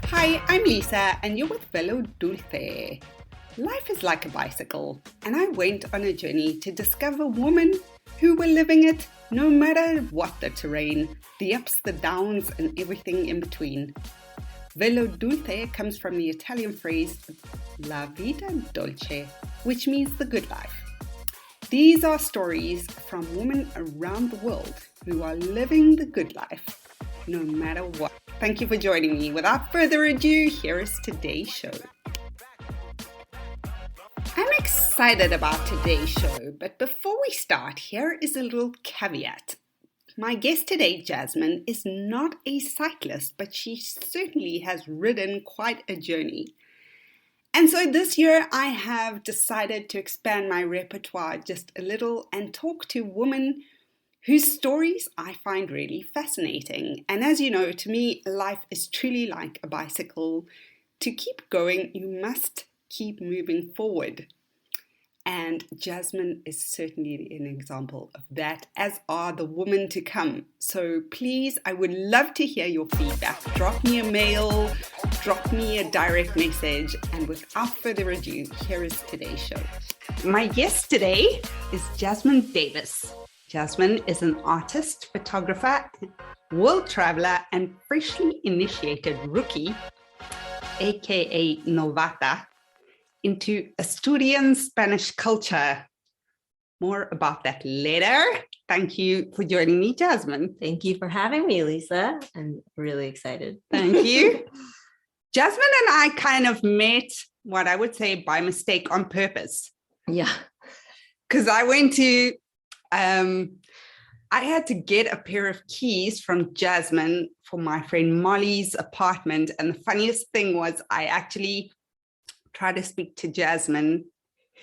Hi, I'm Lisa, and you're with Velo Dulce. Life is like a bicycle, and I went on a journey to discover women who were living it no matter what the terrain, the ups, the downs, and everything in between. Velo Dulce comes from the Italian phrase La vita dolce, which means the good life. These are stories from women around the world who are living the good life, no matter what. Thank you for joining me. Without further ado, here is today's show. I'm excited about today's show, but before we start, here is a little caveat. My guest today, Jasmine, is not a cyclist, but she certainly has ridden quite a journey. And so this year I have decided to expand my repertoire just a little and talk to women whose stories I find really fascinating. And as you know, to me, life is truly like a bicycle. To keep going, you must keep moving forward. And Jasmine is certainly an example of that, as are the women to come. So please, I would love to hear your feedback. Drop me a mail, drop me a direct message. And without further ado, here is today's show. My guest today is Jasmine Davis. Jasmine is an artist, photographer, world traveler, and freshly initiated rookie, aka novata, into Asturian-Spanish culture. More about that later. Thank you for joining me, Jasmine. Thank you for having me, Lisa. I'm really excited. Thank you. Jasmine and I kind of met, what I would say, by mistake on purpose. Yeah. Because I went to, I had to get a pair of keys from Jasmine for my friend Molly's apartment. And the funniest thing was I actually tried to speak to Jasmine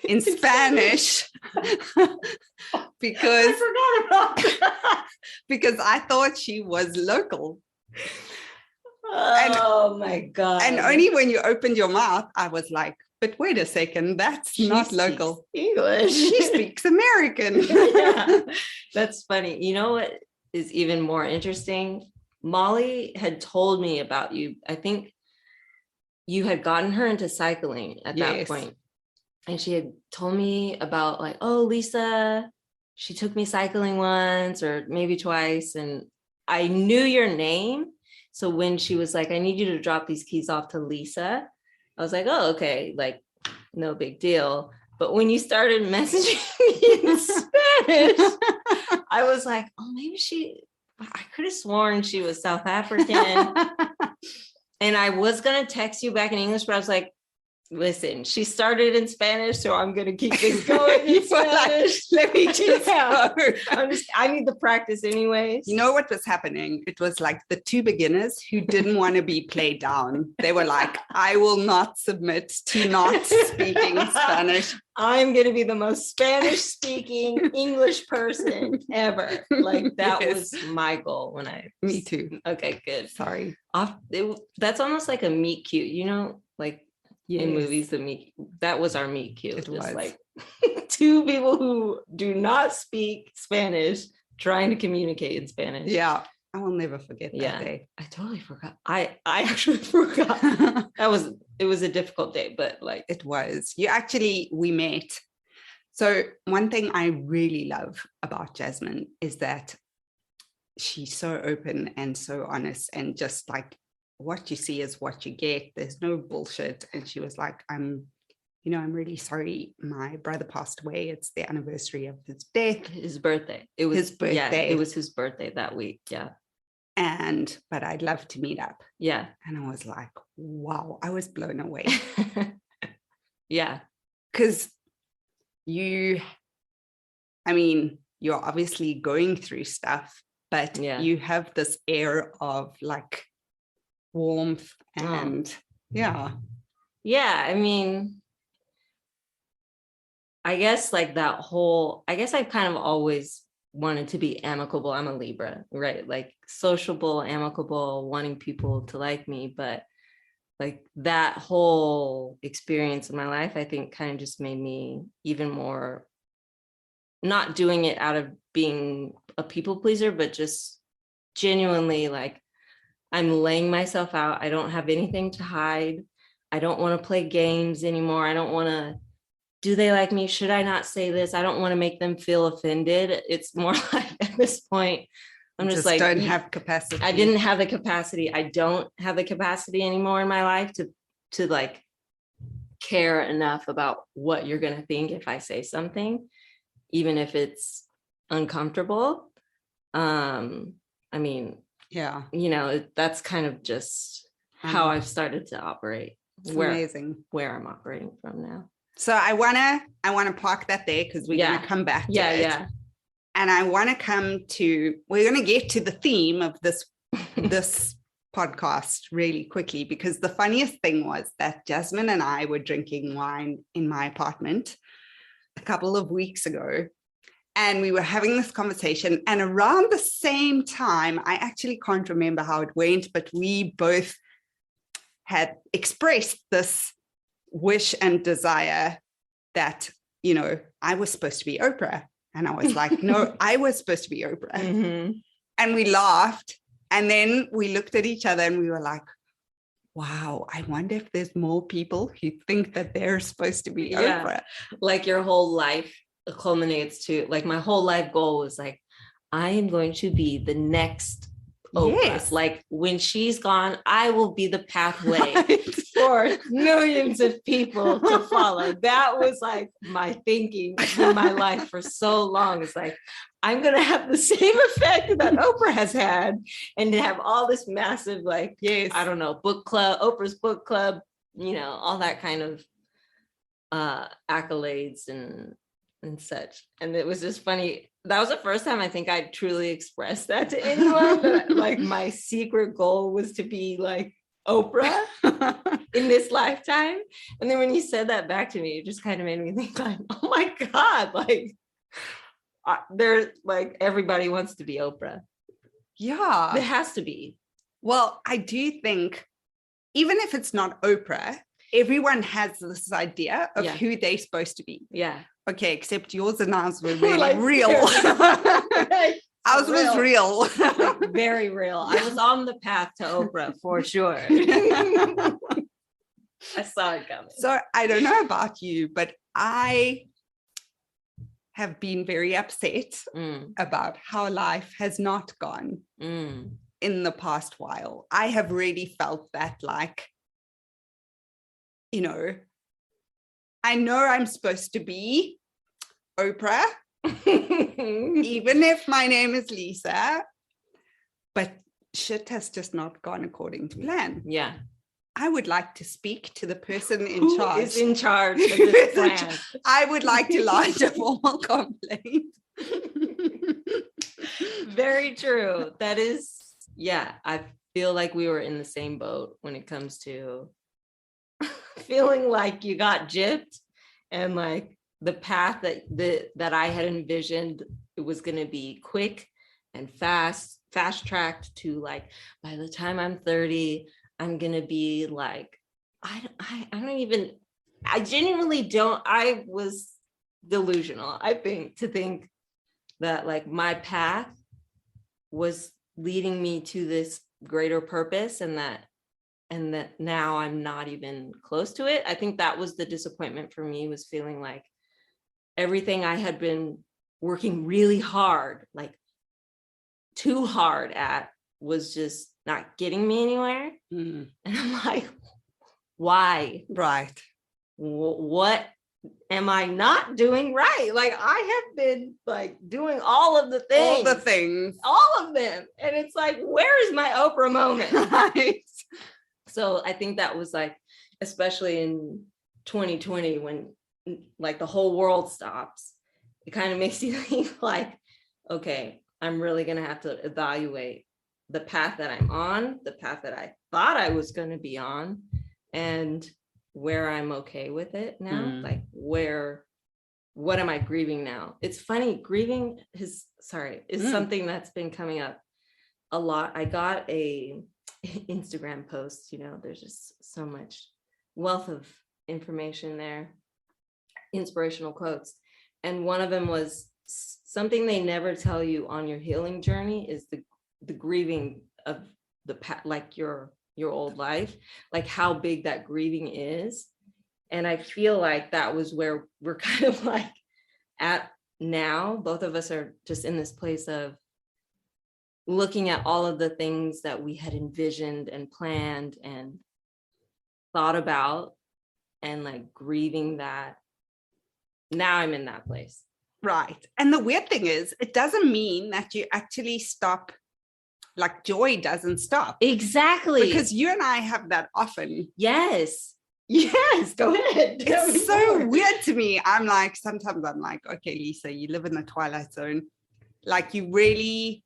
in Spanish because I forgot about that. because I thought she was local. Oh my God. And only when you opened your mouth, I was like, but wait a second, that's not local. English. She speaks American. Yeah. That's funny. You know what is even more interesting? Molly had told me about you. I think you had gotten her into cycling at that point. And she had told me about like, oh, Lisa, she took me cycling once or maybe twice. And I knew your name. So when she was like, I need you to drop these keys off to Lisa, I was like, oh, okay, like no big deal. But when you started messaging me in Spanish, I was like, oh, maybe I could have sworn she was South African. And I was going to text you back in English, but I was like, listen, she started in Spanish, so I'm going to keep this going in Spanish. Like, let me just go. I need the practice anyways. You know what was happening? It was like the two beginners who didn't want to be played down. They were like, I will not submit to not speaking Spanish. I'm going to be the most Spanish speaking English person ever. Like that was my goal when Me too. Okay, good. Sorry. That's almost like a meet cute, you know, like in movies, that was our meet cute. It was like two people who do not speak Spanish trying to communicate in Spanish. Yeah. I will never forget that day. I totally forgot. I actually forgot. It was a difficult day, but like it was. We met. So one thing I really love about Jasmine is that she's so open and so honest and just like what you see is what you get. There's no bullshit. And she was like, I'm really sorry. My brother passed away. It's the anniversary of his death. His birthday. It was his birthday. Yeah, it was his birthday that week. Yeah. But I'd love to meet up. Yeah. And I was like, wow, I was blown away. Yeah. Because you're obviously going through stuff, but you have this air of like warmth and I mean, I guess like I guess I've kind of always wanted to be amicable. I'm a Libra, right? Like sociable, amicable, wanting people to like me. But like that whole experience in my life, I think kind of just made me even more not doing it out of being a people pleaser, but just genuinely like, I'm laying myself out. I don't have anything to hide. I don't want to play games anymore. I don't want to, do they like me? Should I not say this? I don't want to make them feel offended. It's more like at this point, I'm just like, don't have capacity. I didn't have the capacity. I don't have the capacity anymore in my life to like care enough about what you're going to think if I say something, even if it's uncomfortable. I mean, yeah, you know, that's kind of just how I've started to operate. It's amazing where I'm operating from now. So I wanna park that there because we're gonna come back to it. Yeah. And I want to we're going to get to the theme of this podcast really quickly, because the funniest thing was that Jasmine and I were drinking wine in my apartment a couple of weeks ago, and we were having this conversation, and around the same time, I actually can't remember how it went, but we both had expressed this wish and desire that, you know, I was supposed to be Oprah. And I was like, no, I was supposed to be Oprah. Mm-hmm. And we laughed. And then we looked at each other and we were like, wow, I wonder if there's more people who think that they're supposed to be Oprah. Like your whole life culminates to, like, my whole life goal was like, I am going to be the next Oprah. Yes. Like when she's gone, I will be the pathway for millions of people to follow. That was like my thinking in my life for so long. It's like, I'm going to have the same effect that Oprah has had, and to have all this massive, like, I don't know, book club, Oprah's book club, you know, all that kind of accolades and such. And it was just funny. That was the first time I think I truly expressed that to anyone, that like my secret goal was to be like Oprah in this lifetime. And then when you said that back to me, it just kind of made me think like, oh my God, like they're like, everybody wants to be Oprah. Yeah. It has to be. Well, I do think even if it's not Oprah, everyone has this idea of who they're supposed to be. Yeah. Okay, except yours and ours were really like, real. Ours was real. Like, very real. I was on the path to Oprah for sure. I saw it coming. So I don't know about you, but I have been very upset about how life has not gone in the past while. I have really felt that, like, you know I'm supposed to be Oprah, even if my name is Lisa, but shit has just not gone according to plan. Yeah. I would like to speak to the person in Who charge. is in charge of this plan? I would like to lodge a formal complaint. Very true. That is, I feel like we were in the same boat when it comes to feeling like you got gypped, and like the path that I had envisioned, it was going to be quick and fast tracked to, like, by the time I'm 30, I'm going to be like, I genuinely don't, I was delusional, I think, to think that like my path was leading me to this greater purpose, and that now I'm not even close to it. I think that was the disappointment for me, was feeling like everything I had been working really hard, like too hard at, was just not getting me anywhere. And I'm like, why? Right. What am I not doing right? Like, I have been like doing all of the things, all of them. And it's like, where is my Oprah moment? Right. So I think that was like, especially in 2020, when like the whole world stops, it kind of makes you think like, okay, I'm really going to have to evaluate the path that I'm on, the path that I thought I was going to be on, and where I'm okay with it now. Like, what am I grieving now? It's funny, grieving is something that's been coming up a lot. I got a Instagram post, you know, there's just so much wealth of information there, inspirational quotes. And one of them was, something they never tell you on your healing journey is the grieving of the like your old life, like how big that grieving is. And I feel like that was where we're kind of like at now. Both of us are just in this place of looking at all of the things that we had envisioned and planned and thought about, and like grieving that. Now I'm in that place. Right. And the weird thing is, it doesn't mean that you actually stop, like joy doesn't stop. Exactly. Because you and I have that often. Yes. Yes. Go ahead. It's so weird to me. Sometimes I'm like, okay, Lisa, you live in the twilight zone. Like you really,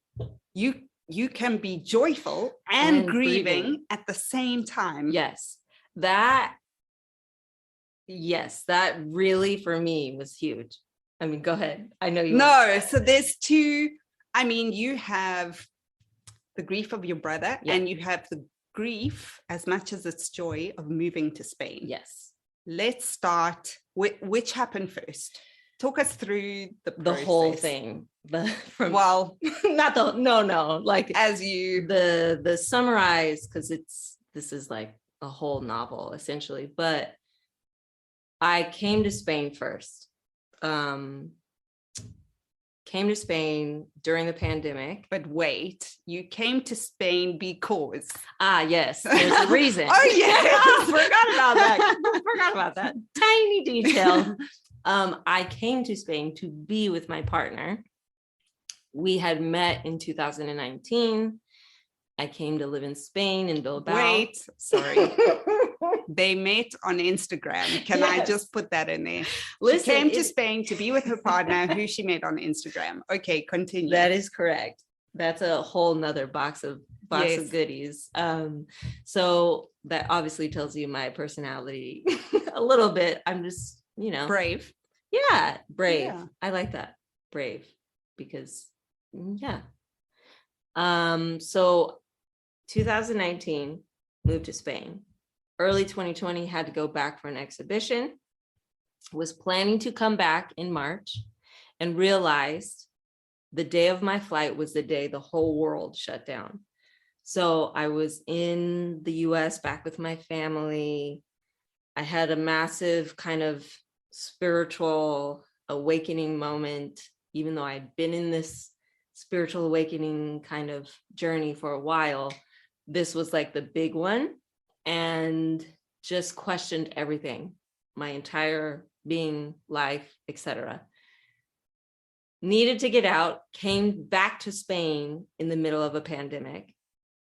you can be joyful and grieving at the same time. Yes. That really for me was huge. I mean, go ahead. I know you. No, so there's two. I mean, you have the grief of your brother, and you have the grief, as much as it's joy, of moving to Spain. Yes. Let's start with which happened first. Talk us through the whole thing. Like as you the summarize, because this is like a whole novel essentially. But I came to Spain first. Came to Spain during the pandemic. But wait, you came to Spain because... yes, there's a reason. Oh, yeah. Forgot about that. Tiny detail. I came to Spain to be with my partner. We had met in 2019. I came to live in Spain, in Bilbao. Wait, sorry. They met on Instagram. Can I just put that in there? She came to Spain to be with her partner, who she met on Instagram. Okay, continue. That is correct. That's a whole nother box of goodies. So that obviously tells you my personality a little bit. I'm just, brave. Yeah, brave. Yeah. I like that. Brave. Because so 2019, moved to Spain. Early 2020, had to go back for an exhibition. Was planning to come back in March and realized the day of my flight was the day the whole world shut down. So I was in the US back with my family. I had a massive kind of spiritual awakening moment, even though I'd been in this spiritual awakening kind of journey for a while. This was like the big one, and just questioned everything, my entire being, life, etc. Needed to get out, came back to Spain in the middle of a pandemic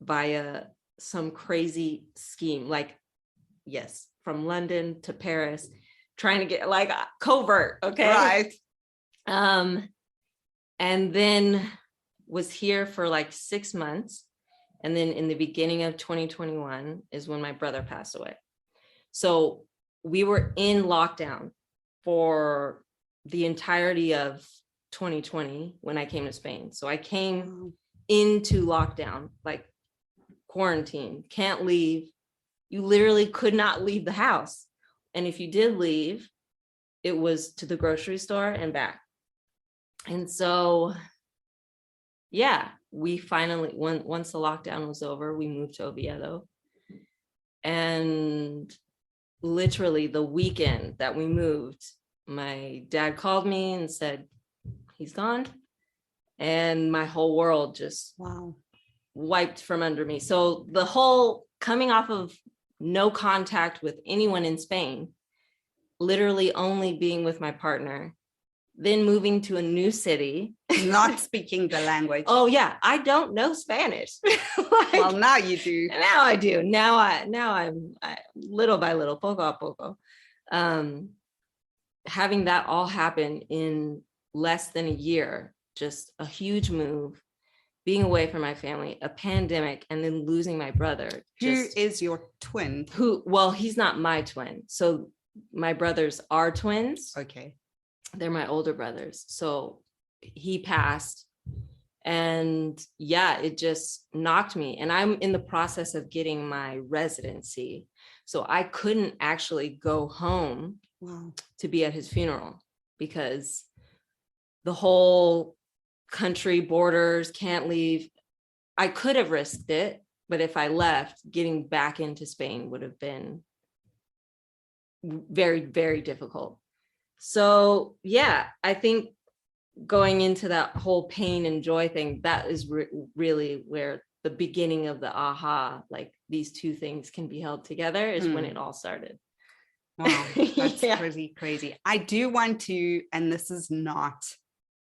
via some crazy scheme, from London to Paris, trying to get like covert, okay? Right. And then was here for like 6 months. And then in the beginning of 2021 is when my brother passed away. So we were in lockdown for the entirety of 2020 when I came to Spain. So I came into lockdown, like quarantine, can't leave. You literally could not leave the house. And if you did leave, it was to the grocery store and back. And so, we finally, once the lockdown was over, we moved to Oviedo. And literally the weekend that we moved, my dad called me and said, he's gone. And my whole world just wiped from under me. So the whole coming off of no contact with anyone in Spain, literally only being with my partner, then moving to a new city. Not speaking the language. Oh yeah, I don't know Spanish. Well, now you do. Now I do. Now I'm little by little, poco a poco. Having that all happen in less than a year, just a huge move, being away from my family, a pandemic, and then losing my brother. Who is your twin? Well, he's not my twin. So my brothers are twins. Okay. They're my older brothers. So he passed, and it just knocked me. And I'm in the process of getting my residency. So I couldn't actually go home to be at his funeral because the whole country borders, can't leave. I could have risked it, but if I left, getting back into Spain would have been very, very difficult. So yeah, I think going into that whole pain and joy thing, that is really where the beginning of the aha, like these two things can be held together, is when it all started. Wow, that's pretty crazy. I do want to, and this is not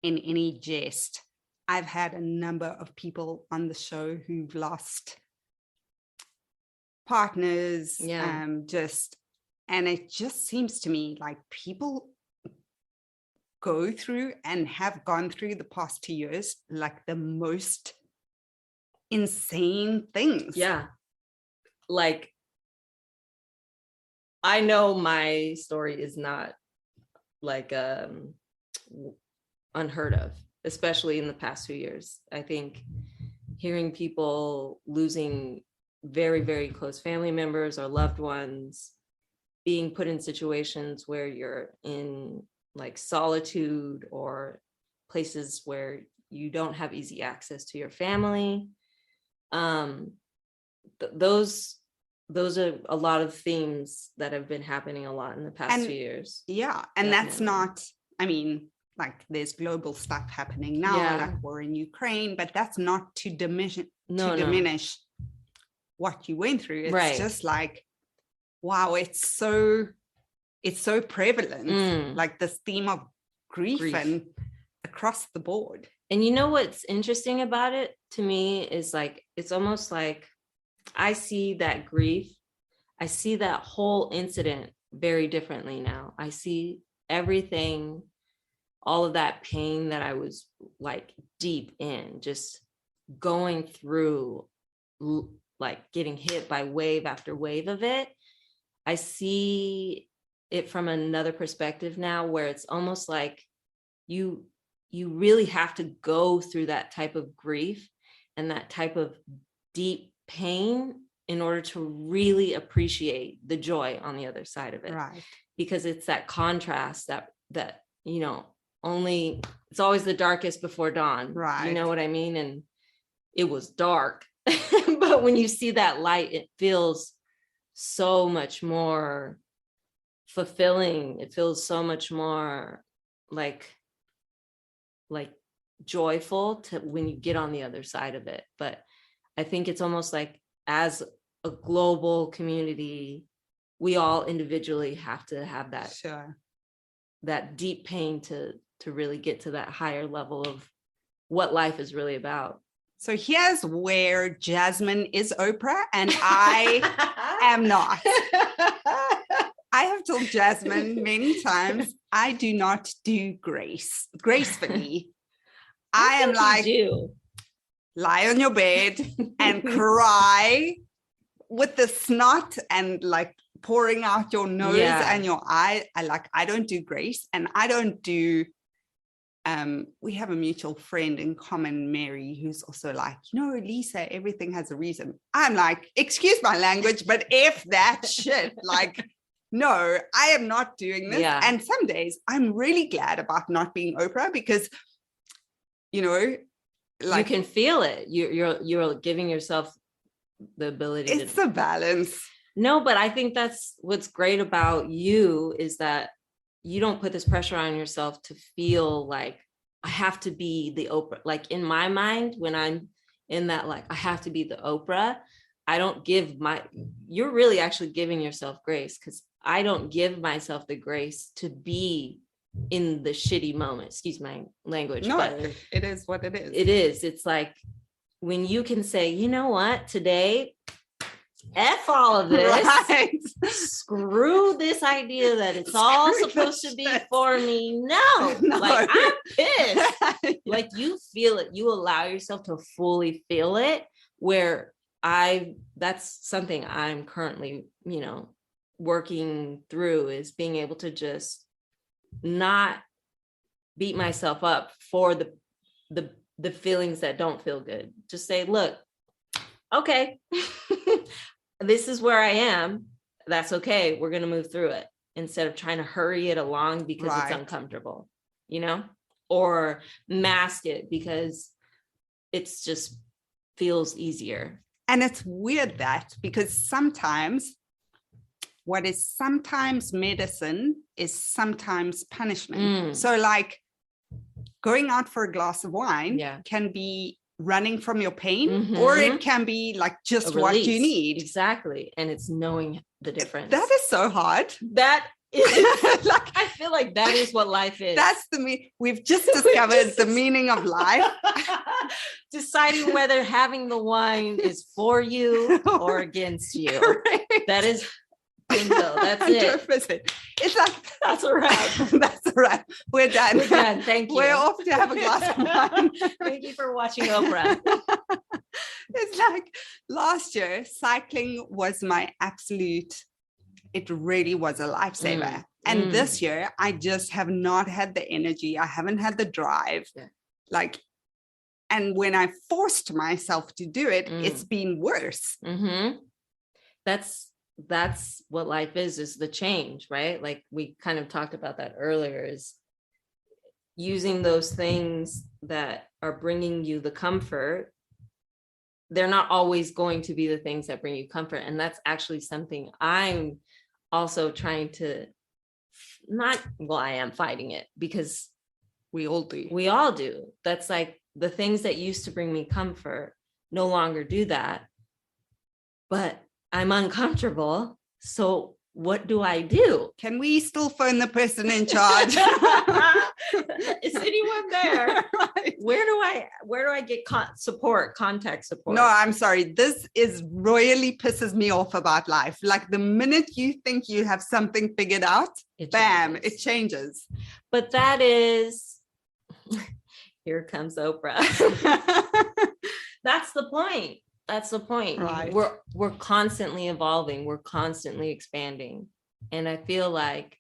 in any jest, I've had a number of people on the show who've lost partners, and it just seems to me like people go through and have gone through the past 2 years like the most insane things. Yeah. Like, I know my story is not like unheard of, especially in the past 2 years. I think hearing people losing very, very close family members or loved ones, being put in situations where you're in like solitude or places where you don't have easy access to your family. Those are a lot of themes that have been happening a lot in the past 2 years. Yeah. And definitely. That's not, I mean, like there's global stuff happening now, like war in Ukraine, but that's not to diminish what you went through. It's just like, wow, it's so prevalent, like this theme of grief and across the board. And you know what's interesting about it to me is like, it's almost like I see that grief, I see that whole incident very differently now. I see everything, all of that pain that I was like deep in, just going through, like getting hit by wave after wave of it. I see it from another perspective now, where it's almost like you really have to go through that type of grief and that type of deep pain in order to really appreciate the joy on the other side of it. Right. Because it's that contrast that you know, it's always the darkest before dawn. Right. You know what I mean? And it was dark. But when you see that light, it feels so much more fulfilling. It feels so much more like joyful to when you get on the other side of it. But I think it's almost like as a global community, we all individually have to have that that deep pain to really get to that higher level of what life is really about. So here's where Jasmine is Oprah and I am not. I have told Jasmine many times, I do not do gracefully. I am like, lie on your bed and cry with the snot and like pouring out your nose and your eye. I don't do grace, and I don't do, we have a mutual friend in common, Mary, who's also like, you know, Lisa, everything has a reason. I'm like, excuse my language, but F that shit. Like, no, I am not doing this. Yeah. And some days I'm really glad about not being Oprah because, you know, like you can feel it. You're giving yourself the ability. It's a balance. No, but I think that's what's great about you is that you don't put this pressure on yourself to feel like I have to be the Oprah. Like in my mind, when I'm in that, like, I have to be the Oprah, I don't give you're really actually giving yourself grace, because I don't give myself the grace to be in the shitty moment. Excuse my language. No, but it is what it is. It is. It's like when you can say, you know what, today, F all of this. Right. Screw this idea that it's all supposed to be for me. No, like I'm pissed. Like you feel it. You allow yourself to fully feel it, where that's something I'm currently, you know, working through, is being able to just not beat myself up for the feelings that don't feel good. Just say, look, okay, this is where I am. That's okay. We're going to move through it, instead of trying to hurry it along because it's uncomfortable, you know, or mask it because it's just feels easier. And it's weird that, because sometimes what is sometimes medicine is sometimes punishment. So like going out for a glass of wine can be running from your pain, or it can be like just what you need. Exactly. And it's knowing the difference. That is so hard. That is like, I feel like that is what life is. That's we've just discovered the meaning of life. Deciding whether having the wine is for you or against you. Correct. That is bingo. That's 100%. It. It's like, that's a wrap. That's a wrap. We're done. We're done. Thank you. We're off to have a glass of wine. Thank you for watching Oprah. It's like last year, cycling was my absolute, it really was a lifesaver. And this year, I just have not had the energy. I haven't had the drive. Yeah. Like, and when I forced myself to do it, it's been worse. That's what life is the change, right? Like we kind of talked about that earlier, is using those things that are bringing you the comfort. They're not always going to be the things that bring you comfort. And that's actually something I'm also trying to I am fighting it, because we all do. We all do. That's like the things that used to bring me comfort no longer do that. But I'm uncomfortable. So what do I do? Can we still phone the person in charge? Is anyone there? Right. Where do I get contact support? No, I'm sorry. This really pisses me off about life. Like the minute you think you have something figured out, it changes. But that is, here comes Oprah. That's the point. That's the point. Right. We're constantly evolving. We're constantly expanding. And I feel like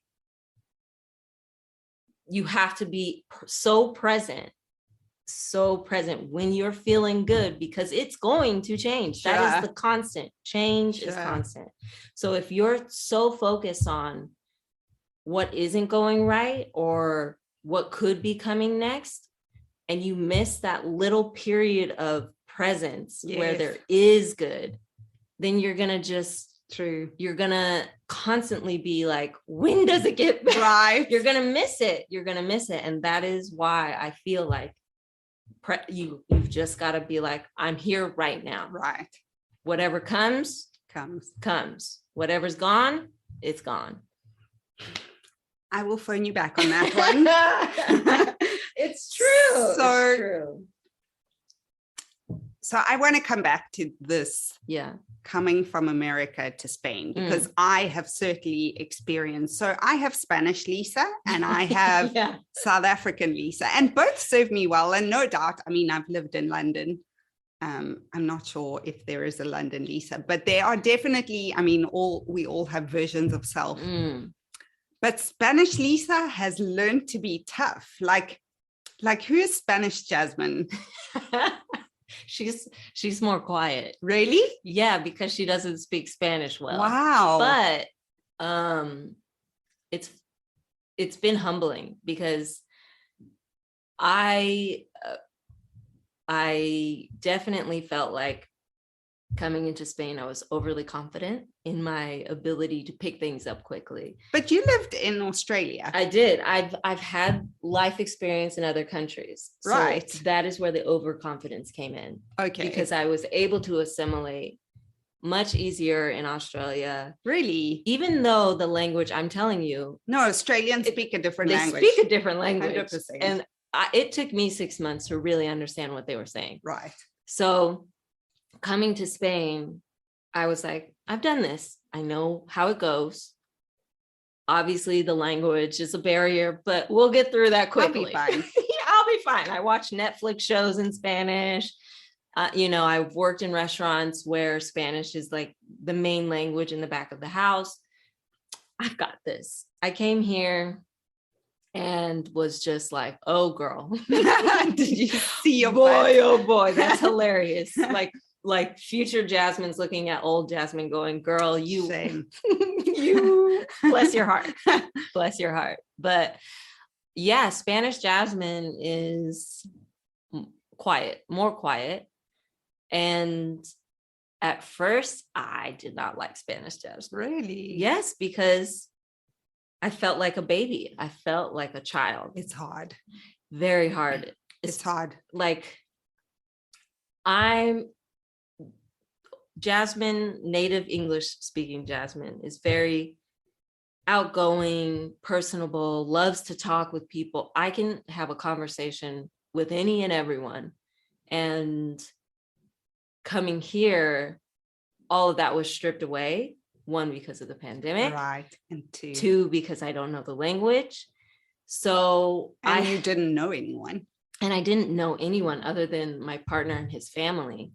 you have to be so present when you're feeling good, because it's going to change. Sure. That is the constant. Change is constant. So if you're so focused on what isn't going right or what could be coming next, and you miss that little period of presence where there is good, then you're gonna you're gonna constantly be like, when does it get back? Right? You're gonna miss it. And that is why I feel like you've just got to be like, I'm here right now. Right. Whatever comes. Whatever's gone, it's gone. I will phone you back on that one. It's true. It's true. So I want to come back to this. Yeah. Coming from America to Spain, because I have certainly experienced. So I have Spanish Lisa and I have South African Lisa, and both serve me well. And no doubt, I mean, I've lived in London. I'm not sure if there is a London Lisa, but there are definitely, I mean, we all have versions of self. But Spanish Lisa has learned to be tough. Like who is Spanish Jasmine? She's more quiet. Really? Yeah, because she doesn't speak Spanish well. Wow. But it's been humbling, because I definitely felt like coming into Spain, I was overly confident in my ability to pick things up quickly. But you lived in Australia. I did. I've had life experience in other countries. Right. So that is where the overconfidence came in. Okay. Because I was able to assimilate much easier in Australia. Really? Even though the language, I'm telling you. No, Australians speak a different language. They speak a different language. 100%. And it took me 6 months to really understand what they were saying. Right. So coming to Spain, I was like, I've done this. I know how it goes. Obviously, the language is a barrier, but we'll get through that quickly. I'll be fine. I'll be fine. I watch Netflix shows in Spanish. I've worked in restaurants where Spanish is like the main language in the back of the house. I've got this. I came here and was just like, oh, girl. Did you see your boy? Oh, boy. That's hilarious. Like future Jasmine's looking at old Jasmine going, girl, you bless your heart. Bless your heart. But yeah, Spanish Jasmine is quiet, more quiet. And at first, I did not like Spanish, Jasmine. Really? Yes, because I felt like a baby. I felt like a child. It's hard. Very hard. It's hard. Like, I'm Jasmine, native English speaking Jasmine, is very outgoing, personable, loves to talk with people. I can have a conversation with any and everyone. And coming here, all of that was stripped away. One, because of the pandemic. Right. And two, because I don't know the language. So you didn't know anyone. And I didn't know anyone other than my partner and his family.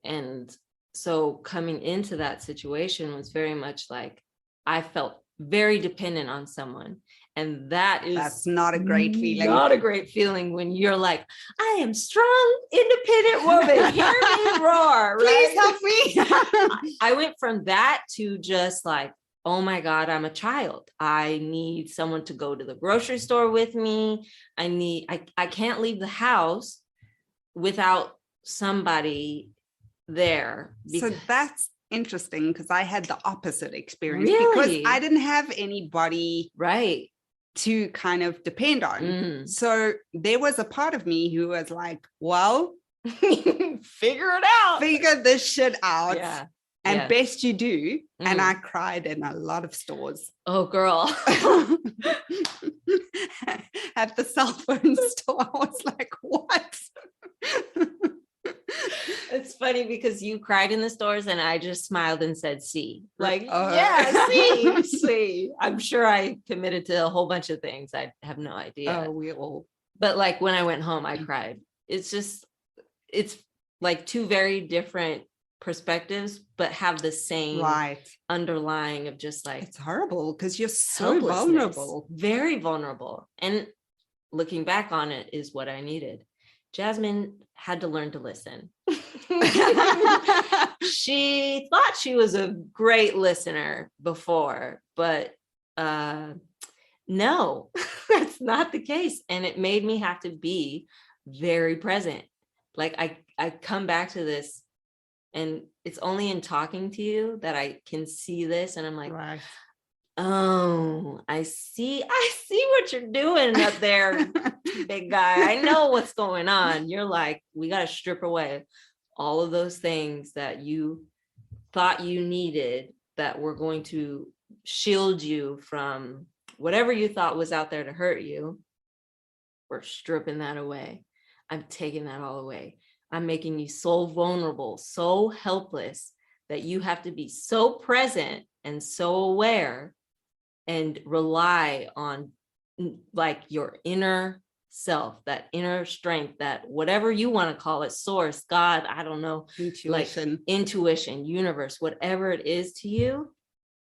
And so coming into that situation was very much like, I felt very dependent on someone. And that's not a great feeling. Not a great feeling when you're like, I am strong, independent woman. Hear me roar. Please help me. I went from that to just like, oh my God, I'm a child. I need someone to go to the grocery store with me. I can't leave the house without somebody there. So that's interesting, because I had the opposite experience. Really? Because I didn't have anybody right to kind of depend on. So there was a part of me who was like, well, figure it out. Figure this shit out. Yeah. And best you do. And I cried in a lot of stores. Oh, girl. At the cell phone store, I was like, what? It's funny because you cried in the stores and I just smiled and said, see. Like, yeah, see. I'm sure I committed to a whole bunch of things. I have no idea. Oh, we all. But like when I went home, I cried. It's like two very different perspectives, but have the same underlying of just like, it's horrible because you're so vulnerable. Very vulnerable. And looking back on it is what I needed. Jasmine had to learn to listen. She thought she was a great listener before, but no, that's not the case. And it made me have to be very present. Like I come back to this, and it's only in talking to you that I can see this. And I'm like, oh, I see what you're doing up there, big guy. I know what's going on. You're like, we got to strip away all of those things that you thought you needed that were going to shield you from whatever you thought was out there to hurt you. We're stripping that away. I'm taking that all away. I'm making you so vulnerable, so helpless that you have to be so present and so aware and rely on like your inner self, that inner strength, that whatever you want to call it, source, God, I don't know, intuition, universe, whatever it is to you,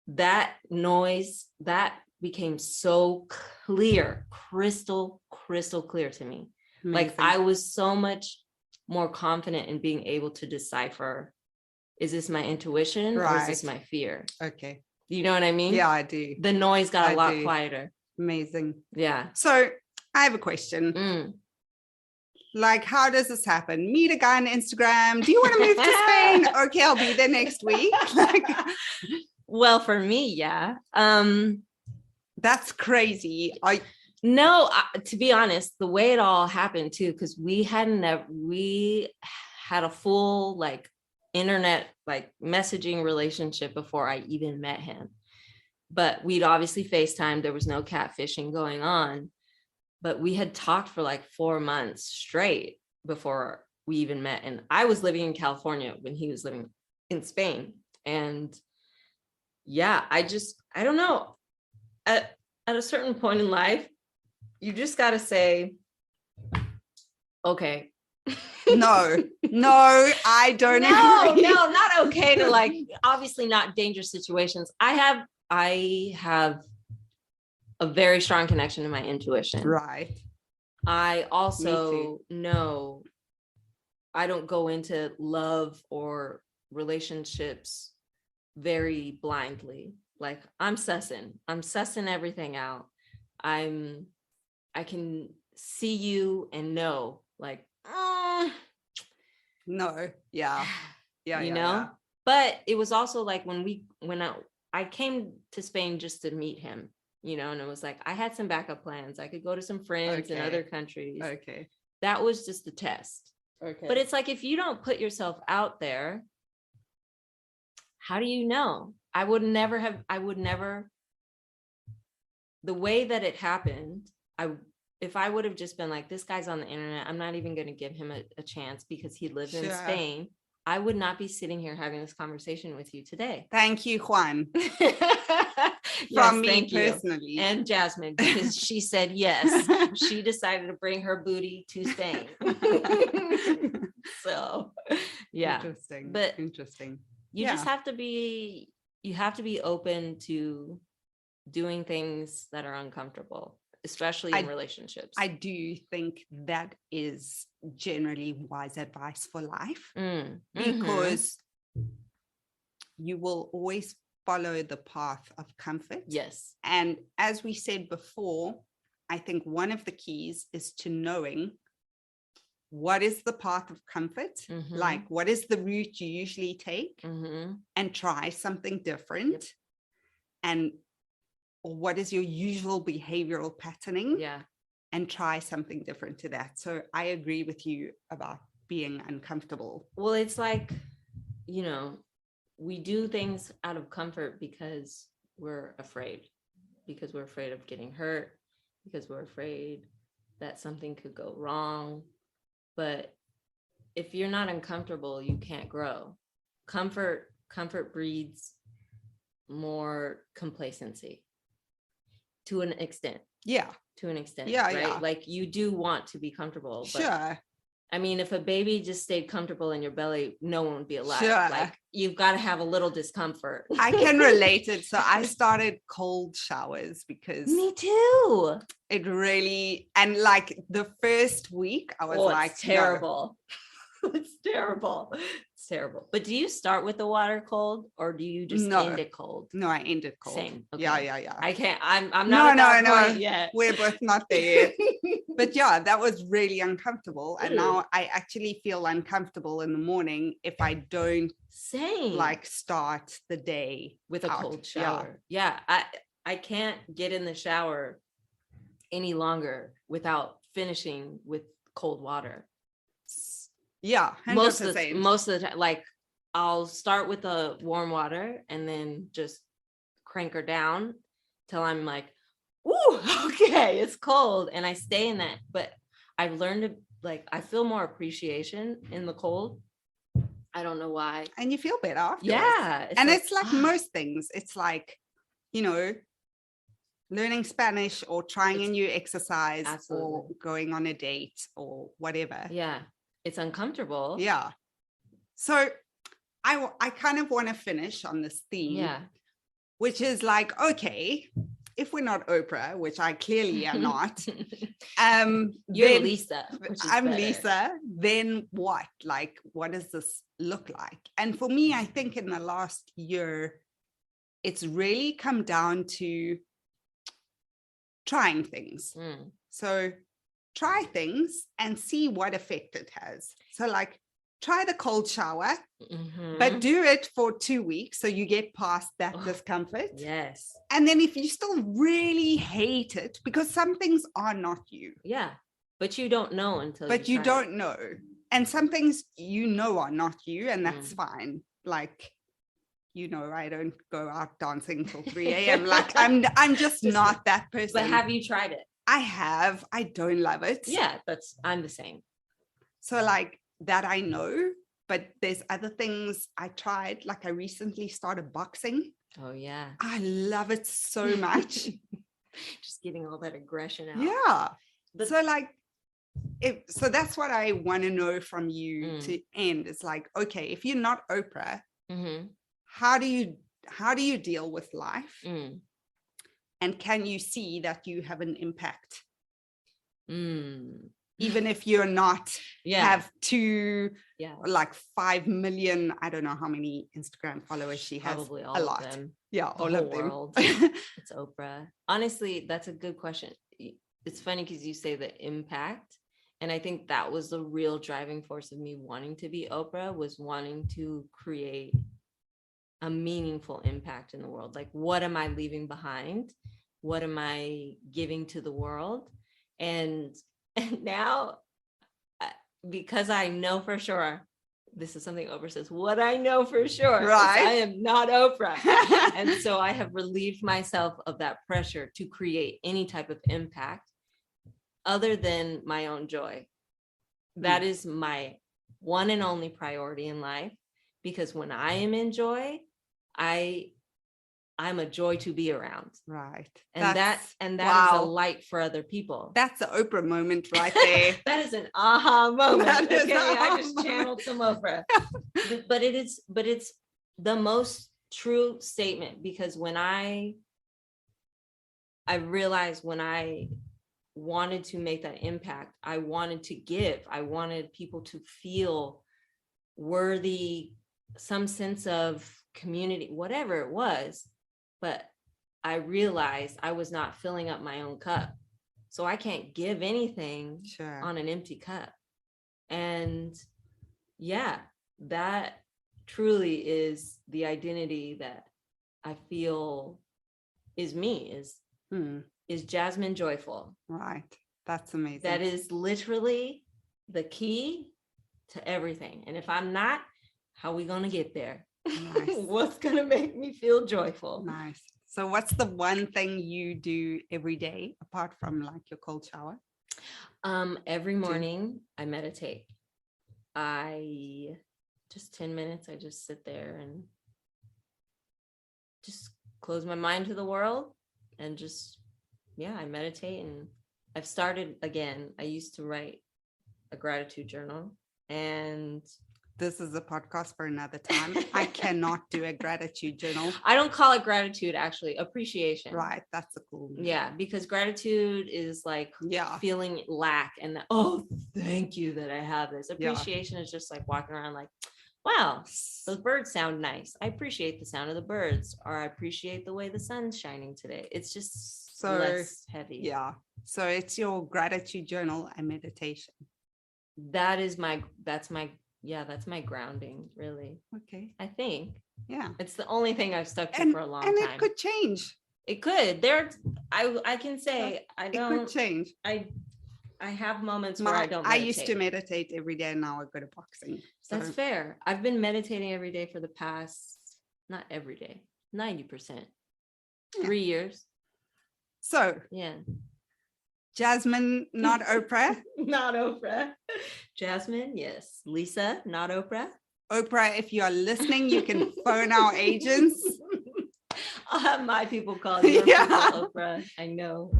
that noise, that became so clear, crystal clear to me. Amazing. Like I was so much more confident in being able to decipher, is this my intuition or is this my fear? Okay. You know what I mean? Yeah, I do. The noise got a lot quieter. Amazing. Yeah. So I have a question. Like, how does this happen? Meet a guy on Instagram. Do you want to move to Spain? Okay, I'll be there next week. Well, for me, yeah. That's crazy. No, to be honest, the way it all happened too, because we had a full like internet like messaging relationship before I even met him. But we'd obviously FaceTime. There was no catfishing going on. But we had talked for like 4 months straight before we even met. And I was living in California when he was living in Spain. And yeah, I don't know. At a certain point in life, you just got to say, okay. No, I don't agree. No, not okay to like, obviously not dangerous situations. I have a very strong connection to my intuition. Right. I also know I don't go into love or relationships very blindly. Like I'm sussing everything out. I can see you and know like, No. Yeah. Yeah. you Yeah. know? Yeah. But it was also like when I came to Spain just to meet him, and it was like I had some backup plans. I could go to some friends in Okay. other countries. Okay. That was just the test. Okay. But it's like if you don't put yourself out there, how do you know? I would never, the way that it happened, if I would have just been like, this guy's on the internet, I'm not even going to give him a chance because he lives in Spain, I would not be sitting here having this conversation with you today. Thank you, Juan. From me personally. You. And Jasmine, because she said yes. She decided to bring her booty to Spain. So, yeah. Interesting. But interesting. You just have to be open to doing things that are uncomfortable, especially in relationships. I do think that is generally wise advice for life, because you will always follow the path of comfort. Yes. And as we said before, I think one of the keys is to knowing what is the path of comfort, like what is the route you usually take, and try something different. And what is your usual behavioral patterning? Yeah. And try something different to that. So I agree with you about being uncomfortable. Well, it's like, we do things out of comfort because we're afraid of getting hurt, because we're afraid that something could go wrong. But if you're not uncomfortable, you can't grow. Comfort breeds more complacency to an extent. Yeah. To an extent. Yeah. Right. Yeah. Like you do want to be comfortable. But, sure. I mean, if a baby just stayed comfortable in your belly, no one would be alive. Sure. Like you've got to have a little discomfort. I can relate it. So I started cold showers because me too. It really, and like the first week I was like, it's terrible. No. It's terrible. It's terrible. But do you start with the water cold or do you just end it cold? No, I end it cold. Same. Okay. Yeah. I can't. I'm not. No. Yet. We're both not there yet. But yeah, that was really uncomfortable. And now I actually feel uncomfortable in the morning if I don't like start the day with a cold shower. Yeah. I can't get in the shower any longer without finishing with cold water. Yeah, 100%. Most of the time, like I'll start with the warm water and then just crank her down till I'm like, ooh, okay, it's cold, and I stay in that. But I've learned to I feel more appreciation in the cold. I don't know why. And you feel better afterwards. Yeah, it's like most things. It's like, learning Spanish or trying a new exercise or going on a date or whatever. Yeah. It's uncomfortable. Yeah. So I kind of want to finish on this theme. Yeah. Which is like, okay, if we're not Oprah, which I clearly am not. You're Lisa. I'm better. Lisa. Then what? Like, what does this look like? And for me, I think in the last year, it's really come down to trying things. So try things and see what effect it has. So like try the cold shower, but do it for 2 weeks so you get past that discomfort. Yes. And then if you still really hate it, because some things are not you. Yeah. But you don't know until But you don't know. And some things are not you, and that's fine. Like, I don't go out dancing till 3 a.m. Like I'm just not that person. But have you tried it? I have. I don't love it. Yeah, I'm the same. So like that I know, but there's other things I tried. Like I recently started boxing. Oh yeah. I love it so much. Just getting all that aggression out. Yeah. But so like, so that's what I want to know from you to end. It's like, okay, if you're not Oprah, how do you deal with life? And can you see that you have an impact? Even if you're not have like 5 million, I don't know how many Instagram followers she has. Probably all a lot. Of them. Yeah, all of them. World. It's Oprah. Honestly, that's a good question. It's funny because you say the impact. And I think that was the real driving force of me wanting to be Oprah, was wanting to create a meaningful impact in the world. Like, what am I leaving behind? What am I giving to the world? And now, because I know for sure, this is something Oprah says, what I know for sure, right? I am not Oprah. And so I have relieved myself of that pressure to create any type of impact other than my own joy. That is my one and only priority in life, because when I am in joy, I'm a joy to be around. Right. And that is a light for other people. That's an Oprah moment right there. That is an aha moment. Okay, I just moment. channeled some Oprah. but it's the most true statement, because when I realized when I wanted to make that impact, I wanted to give, I wanted people to feel worthy, some sense of community, whatever it was. But I realized I was not filling up my own cup. So I can't give anything on an empty cup. And yeah, that truly is the identity that I feel is me, is Jasmine joyful. Right. That's amazing. That is literally the key to everything. And if I'm not, how are we going to get there? Nice. What's going to make me feel joyful? Nice. So what's the one thing you do every day apart from like your cold shower? Every morning I meditate. I just 10 minutes. I just sit there and just close my mind to the world and just, I meditate. And I've started again. I used to write a gratitude journal, and this is a podcast for another time. I cannot do a gratitude journal. I don't call it gratitude, actually, appreciation. Right. That's a cool one. Yeah, because gratitude is like feeling lack and thank you that I have this. Appreciation is just like walking around like, wow, those birds sound nice. I appreciate the sound of the birds, or I appreciate the way the sun's shining today. It's just less heavy. Yeah. So it's your gratitude journal and meditation. That's my grounding, really. Okay. I think. Yeah. It's the only thing I've stuck to for a long time. And it could change. It could. I can say I don't. It could change. I have moments where I don't meditate. I used to meditate every day, and now I go to boxing. So. That's fair. I've been meditating every day for the past, not every day, 90%. 3 years. So. Yeah. Jasmine, not Oprah. Not Oprah. Jasmine, yes. Lisa, not Oprah. Oprah, if you are listening, you can phone our agents. I'll have my people call your people Oprah. I know.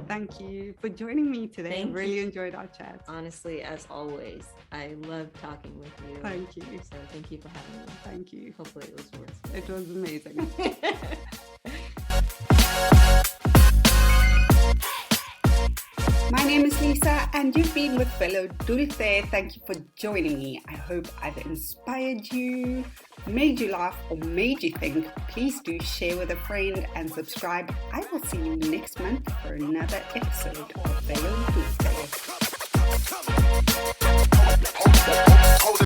Thank you for joining me today. I really enjoyed our chat. Honestly, as always, I love talking with you. Thank you. So thank you for having me. Thank you. Hopefully it was worth it. It was amazing. My name is Lisa, and you've been with Fellow Dulce. Thank you for joining me. I hope I've inspired you, made you laugh, or made you think. Please do share with a friend and subscribe. I will see you next month for another episode of Fellow Dulce.